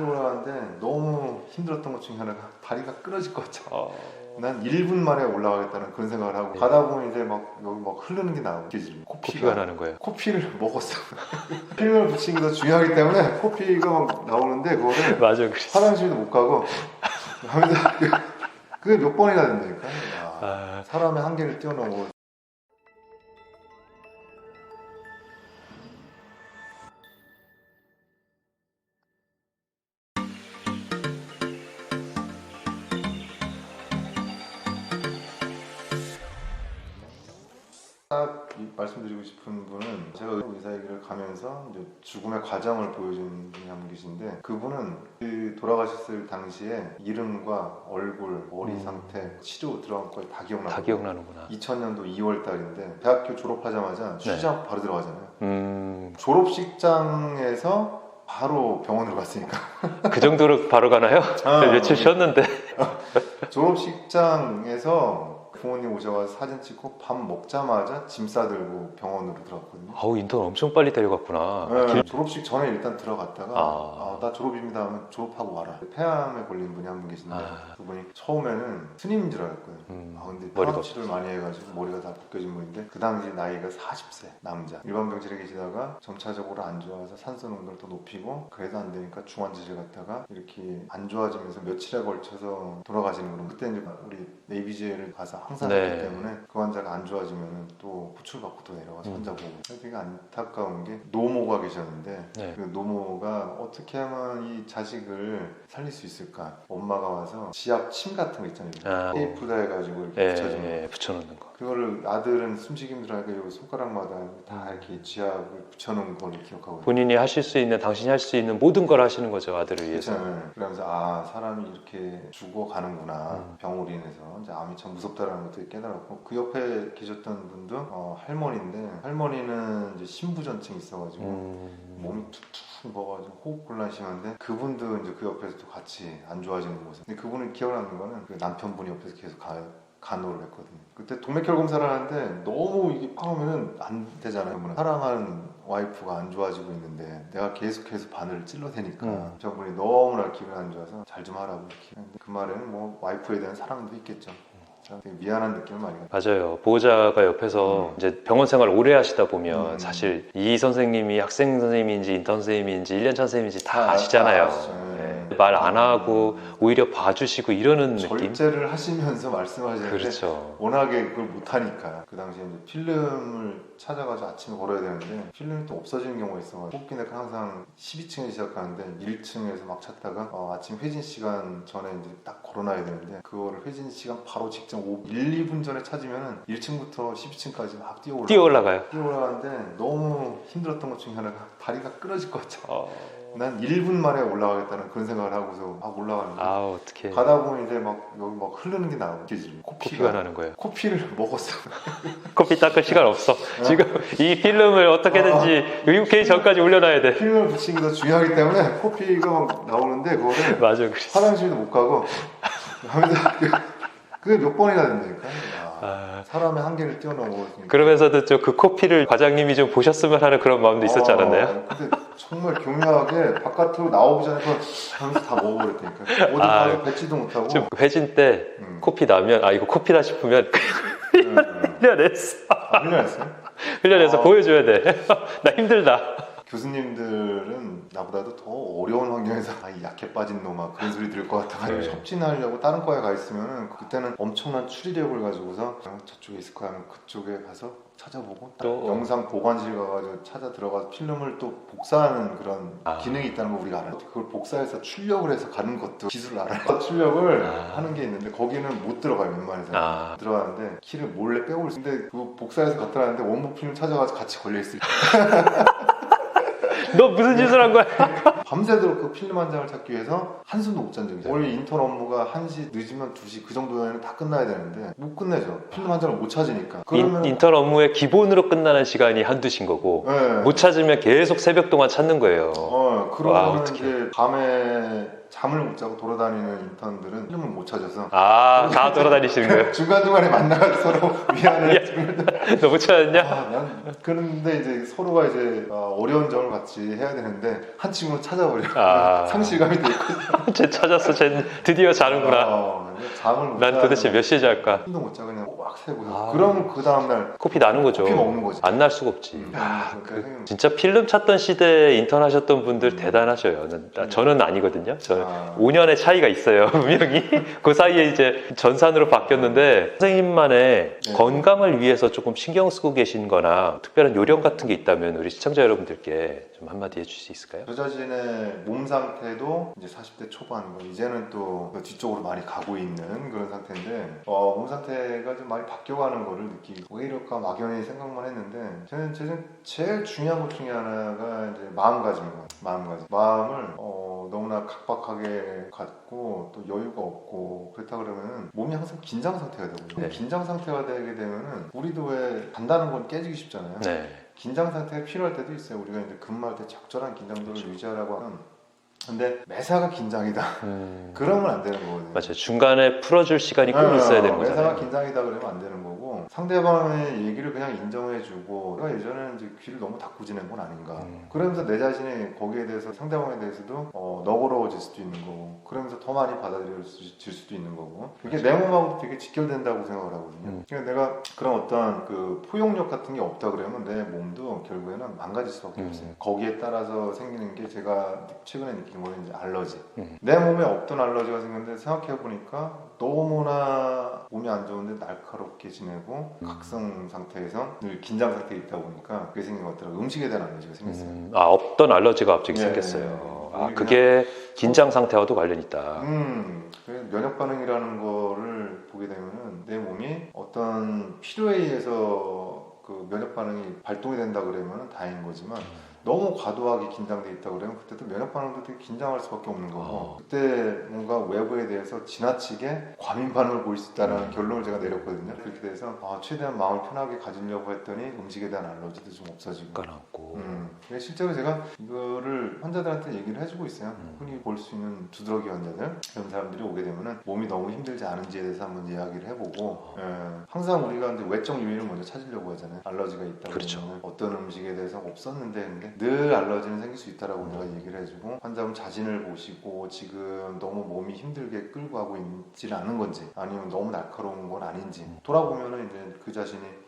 올라가는데 너무 힘들었던 것 중에 하나가 다리가 끊어질 것 같아. 난 1분 만에 올라가겠다는 그런 생각을 하고 가다 보면 이제 막 여기 막 흐르는 게 나오고 코피가 나는 거예요. 코피를 먹었어. 필름을 붙이는 게 더 중요하기 때문에 코피가 막 나오는데 그거를 맞아, 그랬어. 화장실도 못 가고 하면서 그게 몇 번이나 된다니까. 사람의 한계를 뛰어넘고. 딱 말씀드리고 싶은 분은 제가 의사의 길을 가면서 이제 죽음의 과정을 보여준 분이 한 분 계신데, 그분은 그 돌아가셨을 당시에 이름과 얼굴, 머리 상태, 치료 들어간 거에 다 기억나요. 다 기억나는구나. 2000년도 2월 달인데 대학교 졸업하자마자 취직하고 바로 들어가잖아요. 그 졸업식장에서 바로 병원으로 갔으니까. 그 정도로 바로 가나요? 며칠 쉬었는데. 졸업식장에서 부모님 오셔서 사진 찍고 밥 먹자마자 짐 싸들고 병원으로 들어갔거든요. 아우, 인턴 엄청 빨리 데려갔구나. 네, 졸업식 전에 일단 들어갔다가 나 졸업입니다 하면 졸업하고 와라. 폐암에 걸린 분이 한 분 계신데 그분이 처음에는 스님인 줄 알았거든요. 근데 머리가 폐암치료를 많이 해가지고 머리가 다 벗겨진 분인데 그 당시 나이가 40세 남자. 일반 병실에 계시다가 점차적으로 안 좋아서 산소 농도를 더 높이고 그래도 안 되니까 중환자실 갔다가 이렇게 안 좋아지면서 며칠에 걸쳐서 돌아가시는 거로. 그때 이제 우리 네이비제를 가서 항상 했기 때문에 그 환자가 안 좋아지면 또 구출받고 또 내려가서 환자 보고. 되게 안타까운 게 노모가 계셨는데 그 노모가 어떻게 하면 이 자식을 살릴 수 있을까. 엄마가 와서 지압 침 같은 거 있잖아요. 테이프다 해가지고 이렇게 붙여놓는 거. 그거를 아들은 숨쉬기 힘들어하니까 여기 손가락마다 다 이렇게 지압을 붙여놓은 걸 기억하고 본인이 하실 수 있는, 당신이 할 수 있는 모든 걸 하시는 거죠, 아들을 위해서. 그렇잖아요. 그러면서 사람이 이렇게 죽어가는구나. 병으로 인해서 이제 암이 참 무섭다라는 것도 깨달았고, 그 옆에 계셨던 분도 할머니인데, 할머니는 이제 심부전증이 있어가지고 몸이 툭툭 먹어가지고 호흡곤란 심한데, 그분도 이제 그 옆에서도 같이 안 좋아지는 모습. 근데 그분은 기억나는 거는 그 남편분이 옆에서 계속 간호를 했거든요. 그때 동맥혈 검사를 하는데 너무 이게 파우면은 안 되잖아요. 사랑하는 와이프가 안 좋아지고 있는데 내가 계속해서 바늘을 찔러대니까 저분이 너무나 기분이 안 좋아서 잘 좀 하라고 이렇게. 그 말에는 뭐 와이프에 대한 사랑도 있겠죠. 되게 미안한 느낌을 많이 가져요. 맞아요. 보호자가 옆에서 이제 병원 생활 오래 하시다 보면 사실 이 선생님이 학생 선생님인지 인턴 선생님인지 1년차 선생님인지 다 아시잖아요. 말 안 하고 오히려 봐주시고 이러는 느낌? 절제를 하시면서 말씀하시는데 그렇죠. 워낙에 그걸 못하니까 그 당시에 이제 필름을 찾아가지고 아침에 걸어야 되는데 필름이 또 없어지는 경우가 있어가지고 뽑기는 항상 12층에 시작하는데 1층에서 막 찾다가 아침 회진 시간 전에 이제 딱 걸어놔야 되는데 그거를 회진 시간 바로 직전 1, 2분 전에 찾으면은 1층부터 12층까지 막 뛰어 올라가요. 뛰어올라가는데 너무 힘들었던 것 중에 하나가 다리가 끊어질 것 같아. 난 1분 만에 올라가겠다는 그런 생각을 하고서 막 올라가는데 어떡해. 가다 보면 이제 막 여기 막 흐르는 게 나오고 코피가 나는 거예요. 코피를 먹었어. 코피 닦을 시간 없어. 지금 이 필름을 어떻게든지 유입하기 전까지 올려놔야 돼. 필름을 붙이는 게 더 중요하기 때문에 코피가 막 나오는데 그거를 맞아, 그랬어. 화장실도 못 가고 하면서 그게 몇 번이나 된다니까. 사람의 한계를 뛰어넘고. 그러면서도 그 코피를 과장님이 좀 보셨으면 하는 그런 마음도 있었지 않았나요? 근데 정말 교묘하게 바깥으로 나오기 전에 하면서 다 먹어버렸다니까. 어디 가서 뱉지도 못하고. 좀 회진 때 코피 나면 이거 코피다 싶으면 흘려냈어. 흘려냈어요? 흘려내서 보여줘야 돼. 나 힘들다. 교수님들은 나보다도 더 어려운 환경에서 이 약해 빠진 놈아 그런 소리 들을 것 같아가지고 협진하려고 다른 과에 가 있으면은 그때는 엄청난 추리력을 가지고서 저쪽에 있을 거야 하면 그쪽에 가서 찾아보고 또 영상 보관실 가가지고 찾아 들어가서 필름을 또 복사하는 그런 기능이 있다는 걸 우리가 알아요. 그걸 복사해서 출력을 해서 가는 것도 기술을 알아요. 출력을 하는 게 있는데 거기는 못 들어가요. 웬만해서 들어가는데 키를 몰래 빼고 있는데 그 복사해서 갖다 놨는데 원본 필름 찾아가서 같이 걸려있을 너 무슨 짓을 한 거야? 밤새도록 그 필름 한 장을 찾기 위해서 한숨도 못 잔 적이 있어요. 원래 인턴 업무가 1시 늦으면 2시 그 정도에는 다 끝나야 되는데 못 끝내죠. 필름 한 장을 못 찾으니까. 그러면 인턴 업무의 기본으로 끝나는 시간이 한두 시인 거고 못 찾으면 계속 새벽 동안 찾는 거예요. 그러면 이제 밤에 잠을 못 자고 돌아다니는 인턴들은 필름을 못 찾아서 다 돌아다니시는 거예요? 중간중간에 만나서 서로 미안해. 너 못 찾았냐? 그런데 이제 서로가 이제 어려운 점을 같이 같이 해야 되는데 한 친구는 찾아버려. 아. 상실감이 돼 있거든. 쟤 찾았어. 쟤 드디어 자는구나. 잠을 못 난 도대체 자는데 몇 시에 잘까? 힘도 못 자 그냥 꼬박 새고. 아. 그러면 그 다음날 코피 나는 거죠. 코피 먹는 거지. 안 날 수가 없지. 그러니까 진짜 필름 찾던 시대에 인턴 하셨던 분들 대단하셔요. 저는 아니거든요. 저 5년의 차이가 있어요. 분명히. 그 사이에 이제 전산으로 바뀌었는데 선생님만의 네. 건강을 위해서 조금 신경 쓰고 계신 거나 특별한 요령 같은 게 있다면 우리 시청자 여러분들께 좀 한마디 해줄 수 있을까요? 저 자신의 몸 상태도 이제 40대 초반, 이제는 또 뒤쪽으로 많이 가고 있는 그런 상태인데 몸 상태가 좀 많이 바뀌어가는 거를 느끼고 왜 이럴까 막연히 생각만 했는데 저는 제일 중요한 것 중에 하나가 이제 마음가짐인 것 같아요. 마음을 너무나 각박하게 갖고 또 여유가 없고 그렇다 그러면 몸이 항상 긴장 상태가 되거든요. 네. 긴장 상태가 되게 되면은 우리도 왜 간다는 건 깨지기 쉽잖아요. 네. 긴장 상태가 필요할 때도 있어요. 우리가 이제 근무할 때 적절한 긴장도를 유지하라고 하는. 근데 매사가 긴장이다. 그러면 안 되는 거거든요. 맞아요. 중간에 풀어줄 시간이 꼭 있어야 되는 거잖아요. 매사가 긴장이다 그러면 안 되는 거고 상대방의 얘기를 그냥 인정해주고 내가 예전에는 이제 귀를 너무 닫고 지낸 건 아닌가. 그러면서 내 자신이 거기에 대해서 상대방에 대해서도 너그러워질 수도 있는 거고 그러면서 더 많이 받아들여질 수도 있는 거고 그게 내 몸하고 되게 직결된다고 생각을 하거든요. 그러니까 내가 그런 어떤 그 포용력 같은 게 없다 그러면 내 몸도 결국에는 망가질 수밖에 없어요. 거기에 따라서 생기는 게 제가 최근에 느낀 거는 이제 알러지. 내 몸에 없던 알러지가 생겼는데 생각해보니까 너무나 몸이 안 좋은데 날카롭게 지내고 각성 상태에서 늘 긴장 상태에 있다 보니까 그게 생긴 것 같더라고요. 음식에 대한 알러지가 생겼어요. 없던 알러지가 갑자기 네, 생겼어요. 네. 그게 긴장 상태와도 관련이 있다. 면역 반응이라는 거를 보게 되면은 내 몸이 어떤 필요에 의해서 그 면역 반응이 발동이 된다 그러면 다행인 거지만 너무 과도하게 긴장돼 있다 그러면 그때도 면역 반응도 되게 긴장할 수밖에 없는 거고 그때 뭔가 외부에 대해서 지나치게 과민 반응을 보일 수 있다는 결론을 제가 내렸거든요. 그렇게 돼서 최대한 마음을 편하게 가지려고 했더니 음식에 대한 알러지도 좀 없어지고 까놨고. 실제로 제가 이거를 환자들한테 얘기를 해주고 있어요. 흔히 볼 수 있는 두드러기 환자들 이런 사람들이 오게 되면은 몸이 너무 힘들지 않은지에 대해서 한번 이야기를 해보고 항상 우리가 이제 외적 요인을 먼저 찾으려고 하잖아요. 알러지가 있다 그렇죠. 그러면 어떤 음식에 대해서 없었는데 근데 늘 알러지는 생길 수 있다라고 내가 얘기를 해주고 환자분 자신을 보시고 지금 너무 몸이 힘들게 끌고 가고 있지는 않은 건지 아니면 너무 날카로운 건 아닌지 돌아보면은 이제 그 자신이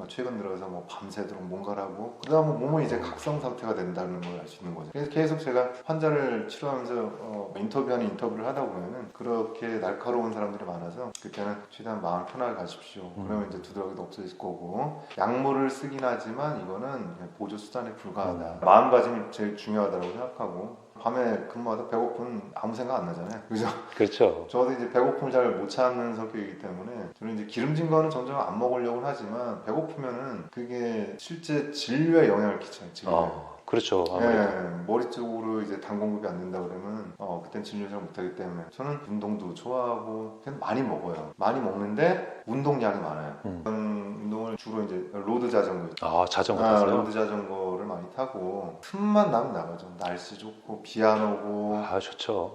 최근 들어서 뭐 밤새도록 뭔가를 하고 그다음에 몸은 이제 각성 상태가 된다는 걸 알 수 있는 거죠. 그래서 계속 제가 환자를 치료하면서 인터뷰 아닌 인터뷰를 하다 보면은 그렇게 날카로운 사람들이 많아서 그때는 최대한 마음 편하게 가십시오. 그러면 이제 두드러기도 없어질 거고 약물을 쓰긴 하지만 이거는 보조 수단에 불과하다. 마음가짐이 제일 중요하다고 생각하고 밤에 근무하다 배고픈 아무 생각 안 나잖아요. 그죠? 그렇죠. 저도 이제 배고픔을 잘 못 참는 성격이기 때문에 저는 이제 기름진 거는 점점 안 먹으려고는 하지만 배고프면은 그게 실제 진료에 영향을 끼쳐요. 진료에. 그렇죠. 머리 쪽으로 이제 당 공급이 안 된다 그러면 그땐 진료 잘 못하기 때문에 저는 운동도 좋아하고 그냥 많이 먹어요. 많이 먹는데 운동량이 많아요. 운동을 주로 이제 로드 자전거 자전거 타세요? 로드 자전거를 많이 타고 틈만 나면 나가죠. 날씨 좋고 비 안 오고 좋죠.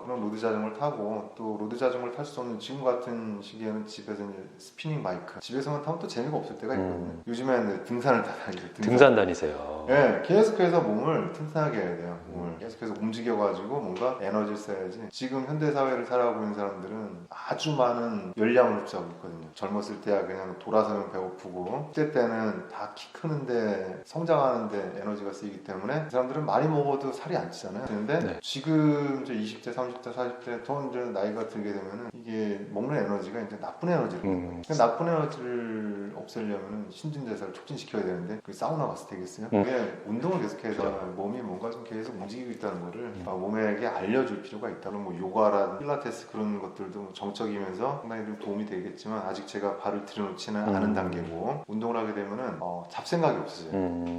그런 로드 자전거를 타고 또 로드 자전거를 탈 수 없는 지금 같은 시기에는 집에서 이제 스피닝 바이크 집에서만 타면 또 재미가 없을 때가 있거든요. 요즘에는 등산을 다니죠. 등산 다니세요. 계속해서 몸을 튼튼하게 해야 돼요. 몸을 계속해서 움직여가지고 뭔가 에너지를 써야지. 지금 현대사회를 살아가고 있는 사람들은 아주 많은 열량을 흡수하고 있거든요. 젊었을 때야 그냥 돌아서면 배고프고 그때 때는 다 키 크는데 성장하는데 에너지가 쓰이기 때문에 그 사람들은 많이 먹어도 살이 안 찌잖아요. 근데 지금 이제 20대, 30대, 40대 더 이제 나이가 들게 되면은 이게 먹는 에너지가 이제 나쁜 에너지거든요. 나쁜 에너지를 없애려면 신진대사를 촉진시켜야 되는데 그게 사우나 갔을 때겠어요? 그게 운동을 계속해서 몸이 뭔가 좀 계속 움직이고 있다는 거를 몸에게 알려줄 필요가 있다. 그럼 뭐 요가라든 필라테스 그런 것들도 정적이면서 상당히 좀 도움이 되겠지만 아직 제가 발을 들여놓지는 않은 단계고 운동을 하게 되면은 잡생각이 없어져요.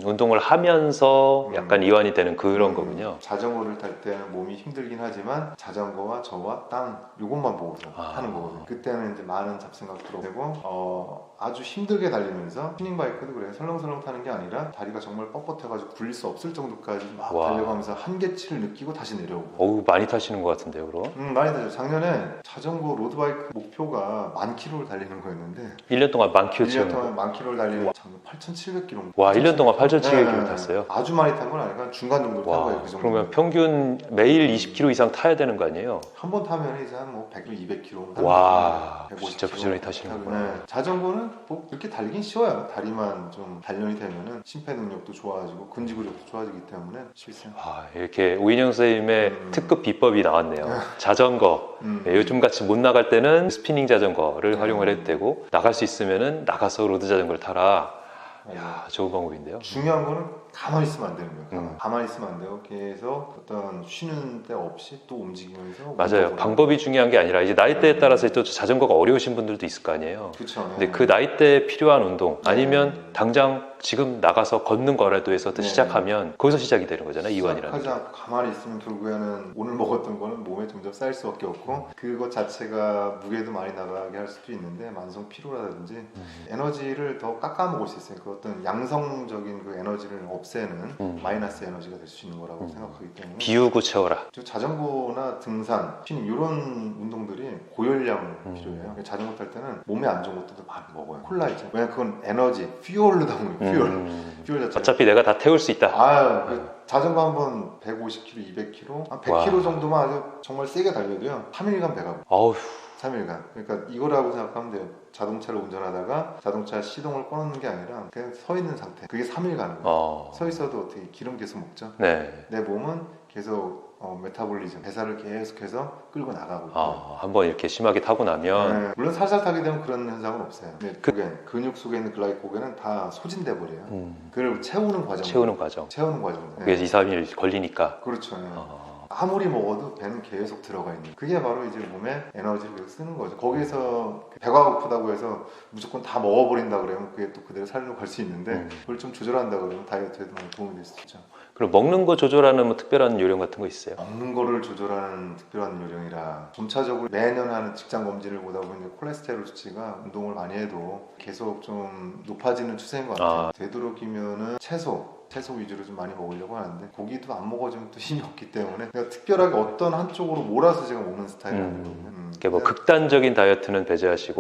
운동을 하면서 약간 이완이 되는 그런 거군요. 자전거를 탈 때는 몸이 힘들긴 하지만 자전거와 저와 땅 요것만 보고서 하는 거거든요. 그때는 이제 많은 잡생각도 되고 아주 힘들게 달리면서 스피닝바이크도 그래요. 설렁설렁 타는 게 아니라 다리가 정말 뻣뻣해가지고 굴릴 수 없을 정도까지 막 달려가면서 한계치를 느끼고 다시 내려오고. 많이 타시는 것 같은데요, 그럼? 많이 타죠. 작년에 자전거 로드바이크 목표가 10,000km를 달리는 거였는데 1년 동안 10,000km 1년 동안 10,000km를 달리는 작년 8,700km. 와, 1년 동안 8,700km 네. 탔어요? 아주 많이 탄 건 아니고 중간 정도 탄 거예요. 와, 그 정도. 그러면 평균 매일 20km 이상 타야 되는 거 아니에요? 한 번 타면 이제 한 뭐 100km, 200km. 와, 150km 진짜 부지런히 타시는구나. 네. 자전거는 뭐 그렇게 달리긴 쉬워요. 다리만 좀 단련이 되면은 심폐 능력도 좋아지고 근지구력도 좋아지기 때문에 쉽어요. 와, 이렇게 오인영 선생님의 특급 비법이 나왔네요. 자전거. 음. 네, 요즘 같이 못 나갈 때는 스피닝 자전거를 활용을 해도 되고, 나갈 수 있으면은 나가서 로드 자전거를 타라. 야, 좋은 방법인데요. 중요한 거는 가만히 있으면 안 되는 거예요. 음. 가만히 있으면 안 되고 계속 어떤 쉬는 때 없이 또 움직이면서 맞아요. 운동을 방법이 중요한 게 아니라 이제 나이대에 따라서 또 자전거가 어려우신 분들도 있을 거 아니에요. 그렇죠. 근데 그 나이대에 필요한 운동 아니면 네. 당장 지금 나가서 걷는 거라도 해서 또 네. 시작하면 거기서 시작이 되는 거잖아요. 이완이라는 시작하지 게. 않고 가만히 있으면 결국에는 오늘 먹었던 거는 몸에 점점 쌓일 수밖에 없고 그것 자체가 무게도 많이 나가게 할 수도 있는데 만성 피로라든지 에너지를 더 깎아먹을 수 있어요. 그 어떤 양성적인 그 에너지를 없애는 마이너스 에너지가 될 수 있는 거라고 생각하기 때문에 비우고 채워라. 저 자전거나 등산, 스피닝 이런 운동들이 고열량 필요해요. 자전거 탈 때는 몸에 안 좋은 것들도 많이 먹어요. 콜라 있죠. 왜냐면 그건 에너지, 퓨얼로 담는 퓨얼. 퓨얼 자체. 어차피 내가 다 태울 수 있다. 아, 자전거 한번 150km, 200km, 한 100km 정도만 아주 정말 세게 달려도요. 3일간 배가 어우, 3일간. 그러니까 이거라고 생각하면 돼요. 자동차를 운전하다가 자동차 시동을 꺼놓는 게 아니라 그냥 서 있는 상태. 그게 3일 가는 거예요. 서 있어도 어떻게 기름 계속 먹죠. 네. 내 몸은 계속 메타볼리즘, 배사를 계속해서 끌고 나가고 있고요. 한번 이렇게 심하게 타고 나면 네, 물론 살살 타게 되면 그런 현상은 없어요. 근육 속에 있는 글라이코겐은 다 소진돼 버려요. 그걸 채우는 과정. 채우는 과정. 채우는 과정. 그게 2, 3일 걸리니까. 그렇죠. 아무리 먹어도 배는 계속 들어가 있는. 그게 바로 이제 몸에 에너지를 계속 쓰는 거죠. 거기에서 배가 고프다고 해서 무조건 다 먹어버린다 그러면 그게 또 그대로 살로 갈 수 있는데 그걸 좀 조절한다 그러면 다이어트에도 많이 도움이 될 수 있죠. 그럼 먹는 거 조절하는 뭐 특별한 요령 같은 거 있어요? 먹는 거를 조절하는 특별한 요령이라 점차적으로 매년 하는 직장 검진을 보다 보니 콜레스테롤 수치가 운동을 많이 해도 계속 좀 높아지는 추세인 것 같아요. 되도록이면은 채소 위주로 좀 많이 먹으려고 하는데 고기도 안 먹어주면 또 힘이 없기 때문에 내가 특별하게 어떤 한쪽으로 몰아서 제가 먹는 스타일이 아니거든요. 그러니까 뭐 극단적인 다이어트는 배제하시고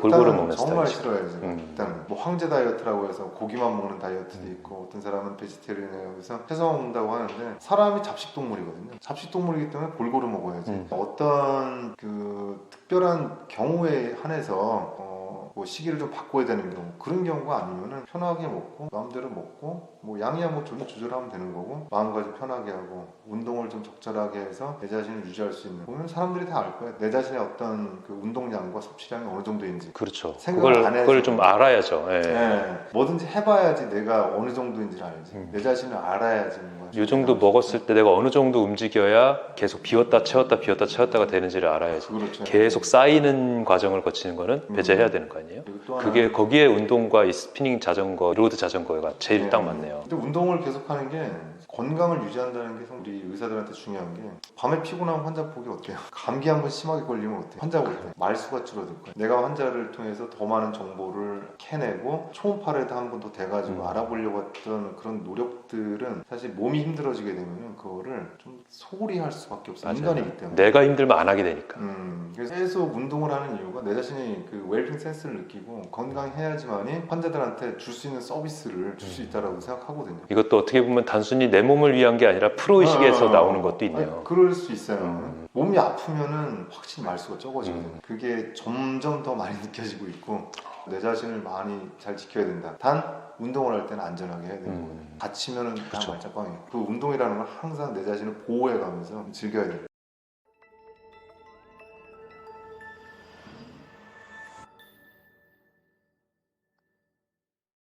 골고루 먹는 정말 스타일이죠. 싫어요. 제가. 일단 뭐 황제 다이어트라고 해서 고기만 먹는 다이어트도 있고 어떤 사람은 베지테리언이라고 해서 채소 먹는다고 하는데 사람이 잡식동물이거든요. 잡식동물이기 때문에 골고루 먹어야지. 어떤 그 특별한 경우에 한해서 뭐 시기를 좀 바꿔야 되는 경우 그런 경우가 아니면은 편하게 먹고 마음대로 먹고 뭐 양이야 뭐 좀 조절하면 되는 거고 마음가짐 편하게 하고 운동을 좀 적절하게 해서 내 자신을 유지할 수 있는 보면 사람들이 다 알 거예요. 내 자신의 어떤 그 운동량과 섭취량이 어느 정도인지 그렇죠. 생각을 안 해서 그걸 좀 알아야죠. 뭐든지 해봐야지 내가 어느 정도인지를 알지. 내 자신을 알아야지. 이 정도 먹었을 때 내가 어느 정도 움직여야 계속 비웠다 채웠다 비웠다 채웠다가 되는지를 알아야지. 그렇죠. 계속 쌓이는 과정을 거치는 거는 배제해야 되는 거 아니에요? 그게 거기에 운동과 이 스피닝 자전거, 로드 자전거가 제일 딱 맞네요. 근데 운동을 계속하는 게 건강을 유지한다는 게 우리 의사들한테 중요한 게 밤에 피곤한 환자 보기 어때요? 감기 한번 심하게 걸리면 어때요? 환자 볼 때 말수가 줄어들 거예요. 내가 환자를 통해서 더 많은 정보를 캐내고 초음파에도 한 번 더 대가지고 알아보려고 했던 그런 노력들은 사실 몸이 힘들어지게 되면 그거를 좀 소홀히 할 수밖에 없어요. 인간이기 때문에. 내가 힘들면 안 하게 되니까. 그래서 계속 운동을 하는 이유가 내 자신이 그 웰빙 센스를 느끼고 건강해야지만이 환자들한테 줄 수 있는 서비스를 줄 수 있다라고 생각하거든요. 이것도 어떻게 보면 단순히 내 몸을 위한 게 아니라 프로의식에서 나오는 것도 있네요. 아니, 그럴 수 있어요. 몸이 아프면은 확실히 말수가 적어지거든요. 그게 점점 더 많이 느껴지고 있고 내 자신을 많이 잘 지켜야 된다. 단 운동을 할 때는 안전하게 해야 되는 거예요. 다치면은 그냥 말짱방이에요. 그 운동이라는 건 항상 내 자신을 보호해가면서 즐겨야 돼요.